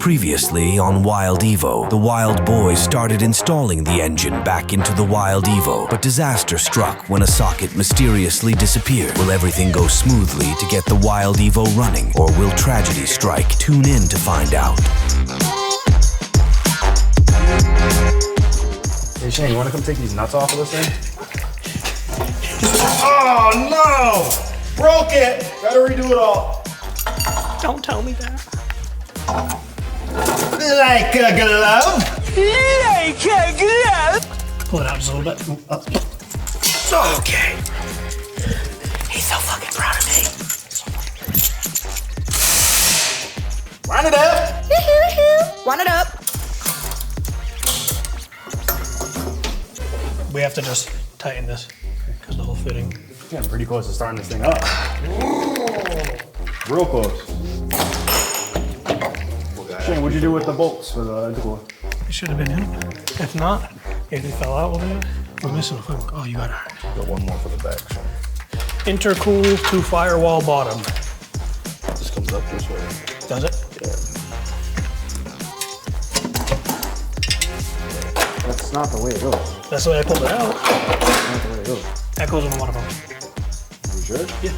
Previously on Wild Evo, the Wild Boys started installing the engine back into the Wild Evo, but disaster struck when a socket mysteriously disappeared. Will everything go smoothly to get the Wild Evo running, or will tragedy strike? Tune in to find out. Hey Shane, you wanna come take these nuts off of this thing? Oh no! Broke it! Gotta redo it all. Don't tell me that. Like a glove? Like a glove! Pull it out just a little bit. Okay. He's so fucking proud of me. Wind it up! Wind it up. We have to just tighten this because the whole fitting. Getting pretty close to starting this thing up. Real close. Shane, what'd you do with the bolts for the intercooler? It should have been him. If not, if it fell out, we're missing a hook. Oh, you got it. Got one more for the back, Shane. Intercool to firewall bottom. This comes up this way. Does it? That's not the way it goes. That's the way I pulled it out. That's not the way it goes. That goes on the water pump. You sure? Yeah.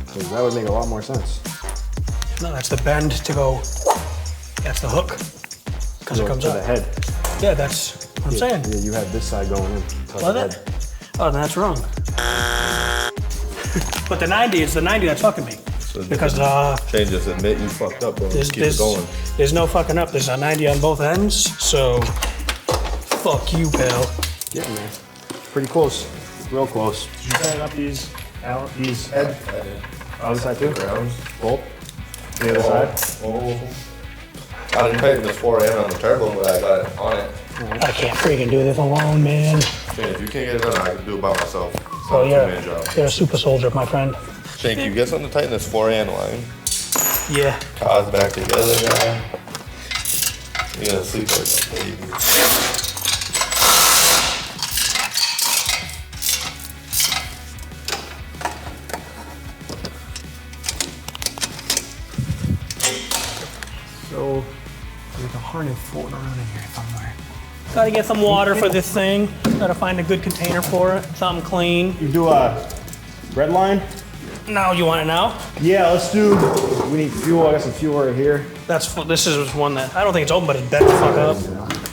Because that would make a lot more sense. No, that's the bend to go. That's the hook. Because it comes to out. the head. Yeah, that's what I'm saying. Yeah, you had this side going in. Was it? Oh, then that's wrong. But the 90, it's the 90 that's fucking me. So Because Shane, just admit you fucked up, bro. there's, Keep it going. there's no fucking up. There's a 90 on both ends, so fuck you, pal. Getting there. Pretty close. Real close. Did you tighten up these head? Other side too? Bolt? The other side? I didn't tighten this fore end on the turbo, but I got it on it. I can't freaking do this alone, man. Shane, if you can't get it done, I can do it by myself. It's Oh, not a two-man job. you're a super soldier, my friend. Shane, can you get something to tighten this fore end line? Yeah. Ties back together, guy. You're gonna sleep like that, baby. So, there's a harness floating around in here somewhere. Gotta get some water for this thing. Gotta find a good container for it. Something clean. You do a red line? Now, you want it now? Yeah, let's do. We need fuel. I got some fuel right here. This is one that, I don't think it's open, but it's bent the fuck up.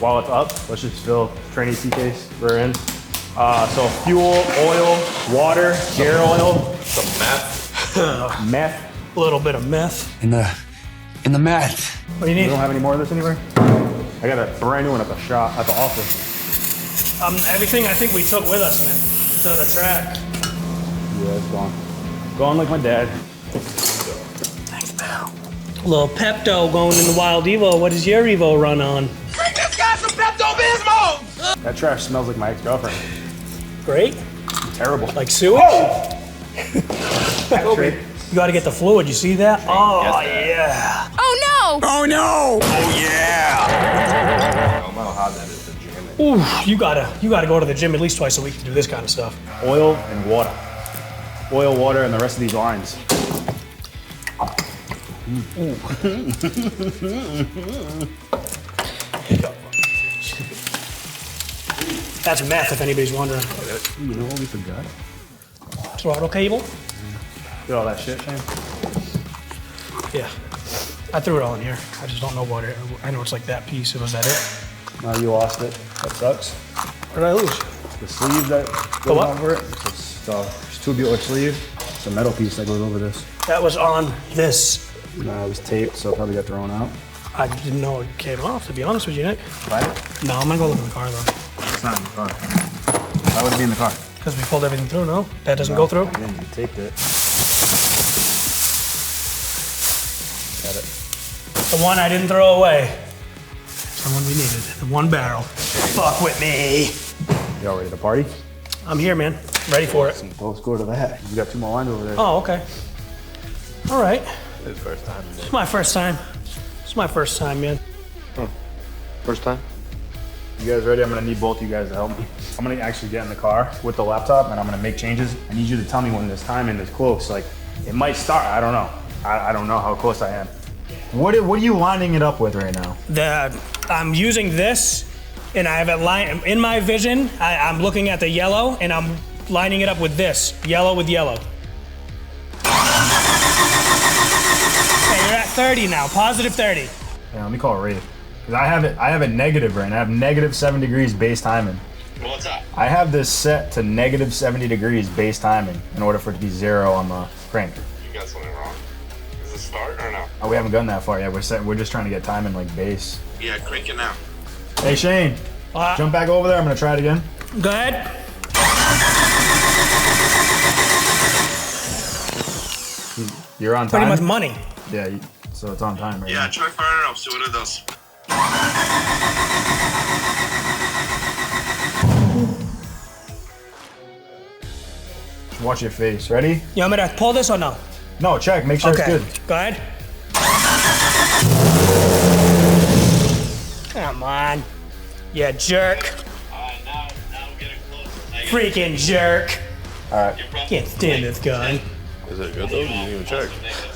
While it's up, let's just fill train AC case rear end. So fuel, oil, water, gear oil, Some meth. meth. A little bit of meth. In the meth. What do you We need? don't have any more of this anywhere. I got a brand new one at the shop, at the office. Everything I think we took with us, man, to the track. Yeah, it's gone. Gone like my dad. Thanks, pal. A little Pepto going in the Wild Evo. What does your Evo run on? Bring this guy some Pepto-Bismol! That trash smells like my ex-girlfriend. Great. Terrible. Like sewage? Actually, You gotta get the fluid, you see that? Oh, yeah. Oh no! Oh no! Oh yeah! I don't know how that is to jam it. Ooh, you gotta go to the gym at least twice a week to do this kind of stuff. oil and water. Oil, water, and the rest of these lines. That's meth, if anybody's wondering. You know what we forgot? Throttle cable? Get all that shit, Shane? Yeah. I threw it all in here. I just don't know what it. I know it's like that piece. Was that it? No, you lost it. That sucks. What did I lose? The sleeve that goes what? over it. It's tubular sleeve. It's a metal piece that goes over this. That was on this. No, it was taped, so it probably got thrown out. I didn't know it came off, to be honest with you, Nick. Right? No, I'm gonna go look in the car though. It's not in the car. Why would it be in the car? Because we pulled everything through, no? That doesn't go through? Yeah, you taped it. Got it. The one I didn't throw away. The one we needed. The one barrel. Fuck with me. Y'all ready to party? I'm here, man. Ready for it. Well, let's go to that. You got 2 more lines over there. Oh, okay. All right. His first time. It's my first time. It's my first time, man. First time? You guys ready? I'm gonna need both of you guys to help me. I'm gonna actually get in the car with the laptop and I'm gonna make changes. I need you to tell me when this timing is close. Like, it might start, I don't know. I don't know how close I am. What are you lining it up with right now? I'm using this, and I have it line in my vision. I'm looking at the yellow, and I'm lining it up with this, yellow with yellow. Okay, you're at 30 now, positive 30. Yeah, let me call Ray. Cause I have it negative right now. I have negative 7 degrees base timing. What's up? I have this set to negative 70 degrees base timing in order for it to be 0 on the crank. You got something wrong. Is it start or no? Oh, we haven't gone that far yet. We're just trying to get timing like base. Yeah, crank it now. Hey Shane, jump back over there. I'm gonna try it again. Go ahead. You're on time. Pretty much money. Yeah, so it's on time right Yeah, now. try firing it up, see what it does. Watch your face. Ready? You want me to pull this or no? No, check. Make sure Okay. it's good. Go ahead. Come on. You jerk. Alright, now we're getting close. Freaking jerk. All right. Can't stand this guy. Is it good though? You didn't even check.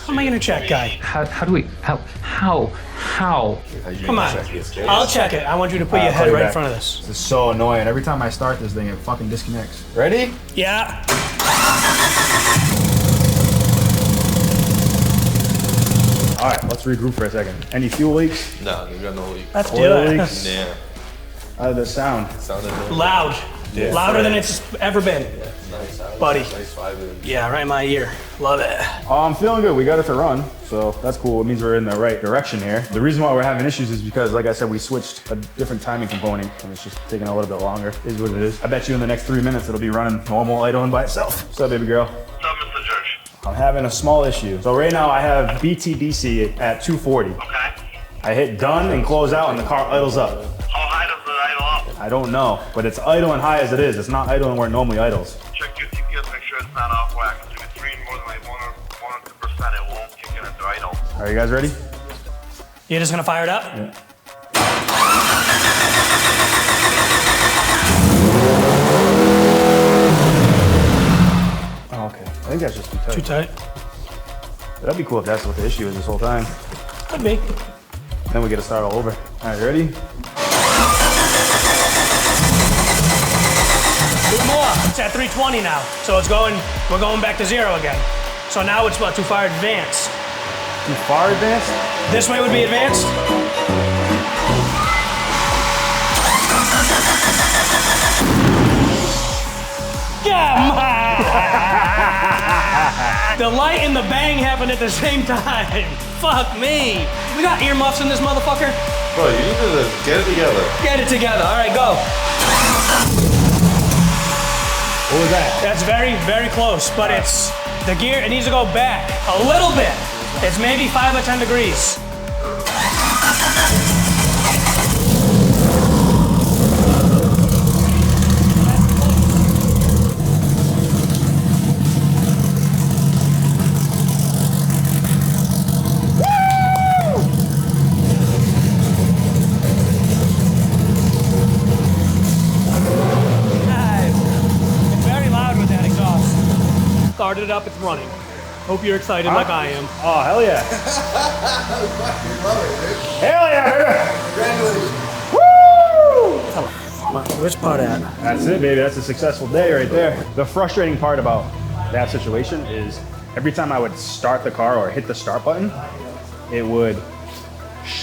How am I gonna check, guy? How do we, how? Come on. I'll check it. I want you to put your call head you right in back. front of this. This is so annoying. Every time I start this thing, it fucking disconnects. Ready? Yeah. All right, let's regroup for a second. Any fuel leaks? No, you got no leak. Let's do Oil it. leaks? Yeah. How did this sound? Sounded good. Loud. Yeah. Louder than it's ever been. Nice. Buddy. Nice 5-inch. Yeah, right in my ear. Love it. I'm feeling good. We got it to run, so that's cool. It means we're in the right direction here. The reason why we're having issues is because, like I said, we switched a different timing component, and it's just taking a little bit longer. Is what it is. I bet you in the next 3 minutes it'll be running normal idling by itself. What's up, baby girl? What's up, Mr. Church? I'm having a small issue. So right now I have BTDC at 240. Okay. I hit done and close out, and the car idles up. How high does the idle up? I don't know, but it's idling high as it is. It's not idling where it normally idles. Check your TPS, make sure it's not off whack. If it's reading more than like 1 or 2%, it won't kick in into idle. Are you guys ready? You're just gonna fire it up? Yeah. Oh, okay. I think that's just too tight. Too tight. That'd be cool if that's what the issue is this whole time. Could be. Then we get to start all over. All right, ready? Two more. It's at 320 now. So we're going back to 0 again. So now it's what, too far advanced? Too far advanced? This way would be advanced? Come on! The light and the bang happened at the same time. Fuck me. We got earmuffs in this motherfucker. Bro, you need to get it together. Get it together. All right, go. What was that? That's very, very close, but it's the gear. It needs to go back a little bit. It's maybe 5 or 10 degrees. It's very loud with that exhaust. Started it up, it's running. Hope you're excited like I am. Oh, hell yeah. Hell yeah, baby. Which part at? That's it, baby. That's a successful day right there. The frustrating part about that situation is every time I would start the car or hit the start button, it would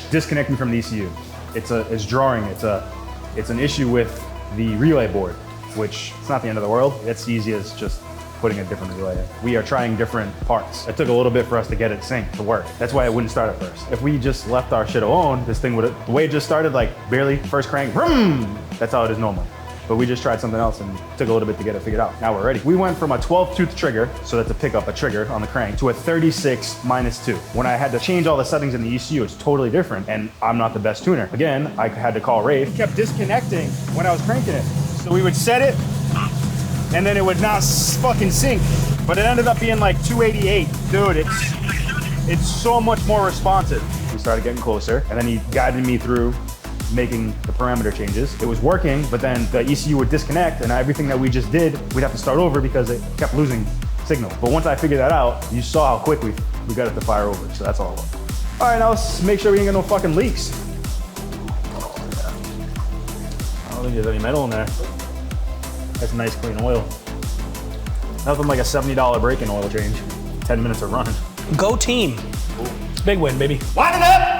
disconnect me from the ECU. It's drawing. It's an issue with the relay board, which it's not the end of the world. It's easy as just putting a different relay in. We are trying different parts. It took a little bit for us to get it synced to work. That's why it wouldn't start at first. If we just left our shit alone, this thing would, the way it just started, like barely first crank, vroom, that's how it is normally. But we just tried something else and took a little bit to get it figured out. Now we're ready. We went from a 12-tooth trigger, so that's a pickup, a trigger on the crank, to a 36-2. When I had to change all the settings in the ECU, it's totally different, and I'm not the best tuner. Again, I had to call Rafe. It kept disconnecting when I was cranking it. So we would set it, and then it would not fucking sync. But it ended up being like 288. Dude, it's so much more responsive. We started getting closer, and then he guided me through making the parameter changes. It was working, but then the ECU would disconnect, and everything that we just did, we'd have to start over because it kept losing signal. But once I figured that out, you saw how quick we got it to fire over, so that's all it was. All right, now let's make sure we ain't got no fucking leaks. I don't think there's any metal in there. That's nice clean oil. Nothing like a $70 break-in oil change. 10 minutes of run. Go team. Big win, baby. Line it up!